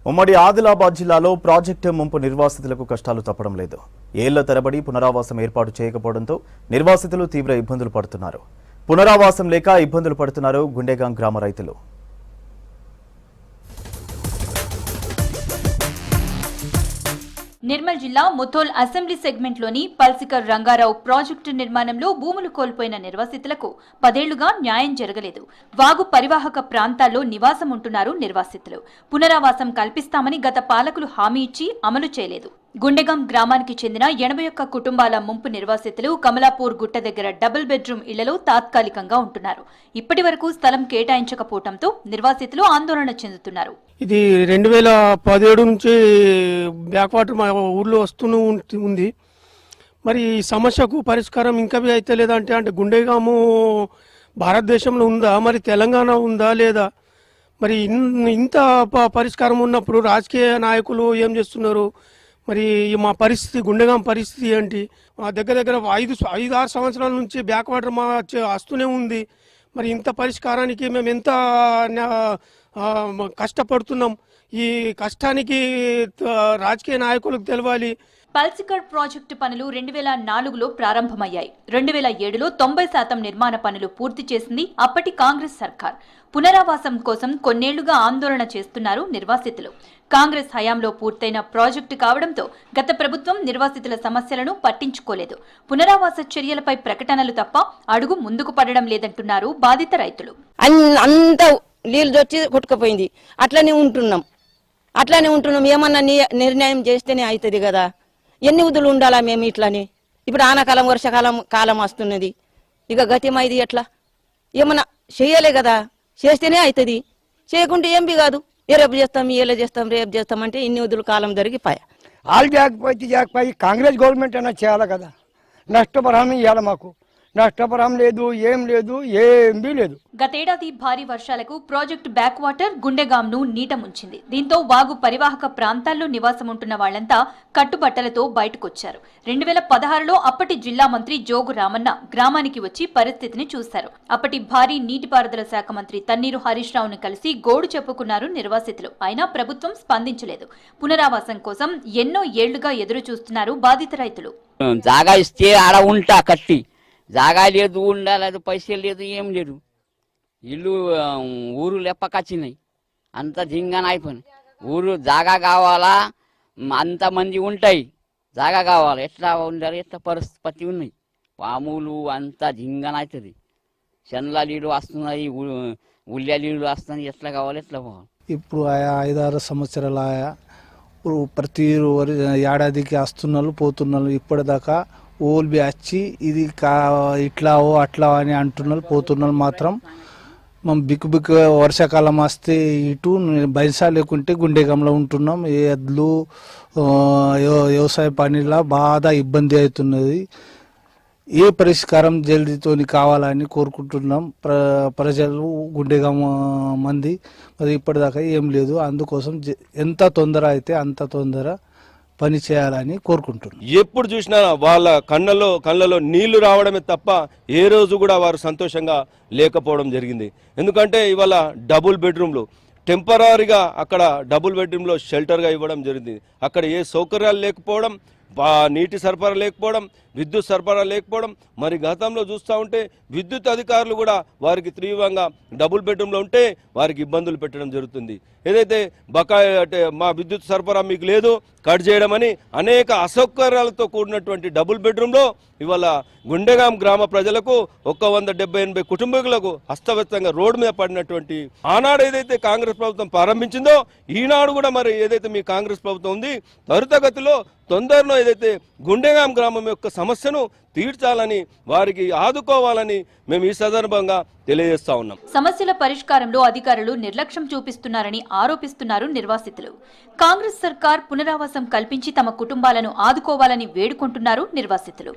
ఉమ్మడి ఆదిలాబాద్ జిల్లాలో ప్రాజెక్టు ముంపు నిర్వాసితులకు కష్టాలు తప్పడం లేదు. ఏళ్ల తరబడి పునరావాసం ఏర్పాటు చేయకపోవడంతో నిర్వాసితులు తీవ్ర ఇబ్బందులు పడుతున్నారు. పునరావాసం లేక ఇబ్బందులు పడుతున్నారు గుండెగాం గ్రామ రైతులు. నిర్మల్ జిల్లా ముథోల్ అసెంబ్లీ సెగ్మెంట్లోని పల్సికర్ రంగారావు ప్రాజెక్టు నిర్మాణంలో భూములు కోల్పోయిన నిర్వాసితులకు 10 ఏళ్లుగా న్యాయం జరగలేదు. వాగు పరివాహక ప్రాంతాల్లో నివాసం ఉంటున్నారు నిర్వాసితులు. పునరావాసం కల్పిస్తామని గత పాలకులు హామీ ఇచ్చి అమలు చేయలేదు. గుండెగాం గ్రామానికి చెందిన 81 కుటుంబాల ముంపు నిర్వాసితులు కమలాపూర్ గుట్ట దగ్గర డబుల్ బెడ్రూమ్ ఇళ్లలో తాత్కాలికంగా ఉంటున్నారు. ఇప్పటి వరకు స్థలం కేటాయించకపోవడంతో నిర్వాసితులు ఆందోళన చెందుతున్నారు. ఇది 2017 నుంచి బ్యాక్ వాటర్ మా ఊర్లో వస్తూనే ఉంది. మరి ఈ సమస్యకు పరిష్కారం ఇంకా అయితే లేదా అంటే గుండెగాము భారతదేశంలో ఉందా, మరి తెలంగాణ ఉందా లేదా? మరి ఇంత పరిష్కారం ఉన్నప్పుడు రాజకీయ నాయకులు ఏం చేస్తున్నారు? మరి మా పరిస్థితి, గుండెగాం పరిస్థితి ఏంటి? దగ్గర 5-6 సంవత్సరాల నుంచి బ్యాక్ వాటర్ మా వస్తూనే ఉంది. మరి ఇంత పరిష్కారానికి మేము ఎంత కష్టపడుతున్నాం. ఈ కష్టానికి రాజకీయ నాయకులకు తెలవాలి. పల్సికర్ ప్రాజెక్టు పనులు 2004లో ప్రారంభమయ్యాయి. 2007లో 90% నిర్మాణ పనులు పూర్తి చేసింది అప్పటి కాంగ్రెస్ సర్కార్. పునరావాసం కోసం కొన్నేళ్లుగా ఆందోళన చేస్తున్నారు నిర్వాసితులు. కాంగ్రెస్ హయాంలో పూర్తయిన ప్రాజెక్టు కావడంతో గత ప్రభుత్వం నిర్వాసితుల సమస్యలను పట్టించుకోలేదు. పునరావాస చర్యలపై ప్రకటనలు తప్ప అడుగు ముందుకు పడడం లేదంటున్నారు బాధిత రైతులు. అంత నీళ్ళు వచ్చి కొట్టుకుపోయింది. అట్లనే ఉంటున్నాం. ఏమన్నా నిర్ణయం చేస్తేనే అవుతుంది కదా. ఎన్ని ఉదులు ఉండాలా మేము ఇట్లని? ఇప్పుడు ఆనకాలం వర్షాకాలం వస్తున్నది. ఇక గతిమైది ఎట్లా? ఏమన్నా చెయ్యలే కదా. చేస్తేనే అవుతుంది. చేయకుంటే ఏం కాదు. రేపు చేస్తాం, రేపు చేస్తాం అంటే ఇన్ని ఉదులు కాలం జరిగిపోయా. వాళ్ళు జాకపోయి కాంగ్రెస్ గవర్నమెంట్ అయినా చేయాలి కదా. నష్టపరిహారం ఇవ్వాలి మాకు. నష్టపరిహారం లేదు, ఏం లేదు. గతేడాది భారీ వర్షాలకు ప్రాజెక్టు బ్యాక్ వాటర్ గుండెగాంను నీట ముంచింది. దీంతో వాగు పరివాహక ప్రాంతాల్లో నివాసం ఉంటున్న వాళ్లంతా కట్టుబట్టలతో బయటకొచ్చారు. 2016లో అప్పటి జిల్లా మంత్రి జోగు రామన్న గ్రామానికి వచ్చి పరిస్థితిని చూశారు. అప్పటి భారీ నీటిపారుదల శాఖ మంత్రి తన్నీరు హరీష్ రావును కలిసి గోడు చెప్పుకున్నారు నిర్వాసితులు. అయినా ప్రభుత్వం స్పందించలేదు. పునరావాసం కోసం ఎన్నో ఏళ్లుగా ఎదురు చూస్తున్నారు బాధిత రైతులు. జాగా ఇస్తే ఆడ ఉంటా కట్టి, జాగా లేదు, ఉండాలేదు, పైసలు లేదు, ఏం లేదు. ఇల్లు ఊరు లెప్పకొచ్చినాయి. అంత జింగాన అయిపోయింది. ఊరు జాగా కావాలా, అంతమంది ఉంటాయి, జాగా కావాలి. ఎట్లా ఉండాలి, ఎట్లా పరిస్థితి ఉన్నాయి. పాములు అంతా జింగాన అవుతుంది. చెన్ల నీళ్ళు వస్తున్నాయి, ఉల్లియ నీళ్ళు వస్తున్నాయి. ఎట్లా కావాలి, ఎట్లా పోవాలి. ఇప్పుడు 5-6 సంవత్సరాలు ప్రతి ఏడాదికి వస్తున్నారు, పోతున్నారు. ఇప్పటిదాకా ఓల్బి వచ్చి ఇది ఇట్లావో అట్లా అని అంటున్నారు, పోతున్నారు. మాత్రం మనం బిక్కు వర్షాకాలం వస్తే ఇటు బైసా లేకుంటే గుండెగాంలో ఉంటున్నాం. ఎద్లు వ్యవసాయ పనిలా బాగా ఇబ్బంది అవుతున్నది. ఏ పరిష్కారం జల్దీతోని కావాలని కోరుకుంటున్నాం ప్రజలు, గుండెగాం మంది. మరి ఇప్పటిదాకా ఏం లేదు. అందుకోసం ఎంత తొందర అయితే అంత తొందర పని చేయాలని కోరుకుంటున్నాం. ఎప్పుడు చూసినా వాళ్ళ కళ్ళలో నీళ్లు రావడమే తప్ప ఏ రోజు కూడా వారు సంతోషంగా లేకపోవడం జరిగింది. ఎందుకంటే ఇవాళ డబుల్ బెడ్రూమ్లు టెంపరీగా అక్కడ డబుల్ బెడ్రూమ్లో షెల్టర్గా ఇవ్వడం జరిగింది. అక్కడ ఏ సౌకర్యాలు లేకపోవడం, నీటి సరఫరా లేకపోవడం, విద్యుత్ సరఫరా లేకపోవడం. మరి గతంలో చూస్తూ ఉంటే విద్యుత్ అధికారులు కూడా వారికి తీవ్రంగా డబుల్ బెడ్రూమ్లో ఉంటే వారికి ఇబ్బందులు పెట్టడం జరుగుతుంది. ఏదైతే బకాయి అంటే మా విద్యుత్ సరఫరా మీకు లేదు, కట్ చేయడమని అనేక అసౌకర్యాలతో కూడినటువంటి డబుల్ బెడ్రూమ్లో ఇవాళ గుండెగాం గ్రామ ప్రజలకు 170-80 కుటుంబీకులకు అస్తవ్యస్తంగా రోడ్డు మీద పడినటువంటి ఆనాడు ఏదైతే కాంగ్రెస్ ప్రభుత్వం ప్రారంభించిందో ఈనాడు కూడా మరి ఏదైతే మీ కాంగ్రెస్ ప్రభుత్వం ఉంది త్వరితగతిలో తొందరలో ఏదైతే గుండెగాం గ్రామం యొక్క సమస్యను తీర్చాలని, వారికి ఆదుకోవాలని మేము ఈ సందర్భంగా తెలియజేస్తా ఉన్నాం. సమస్యల పరిష్కారంలో అధికారులు నిర్లక్ష్యం చూపిస్తున్నారని ఆరోపిస్తున్నారు నిర్వాసితులు. కాంగ్రెస్ సర్కార్ పునరావాసం కల్పించి తమ కుటుంబాలను ఆదుకోవాలని వేడుకుంటున్నారు నిర్వాసితులు.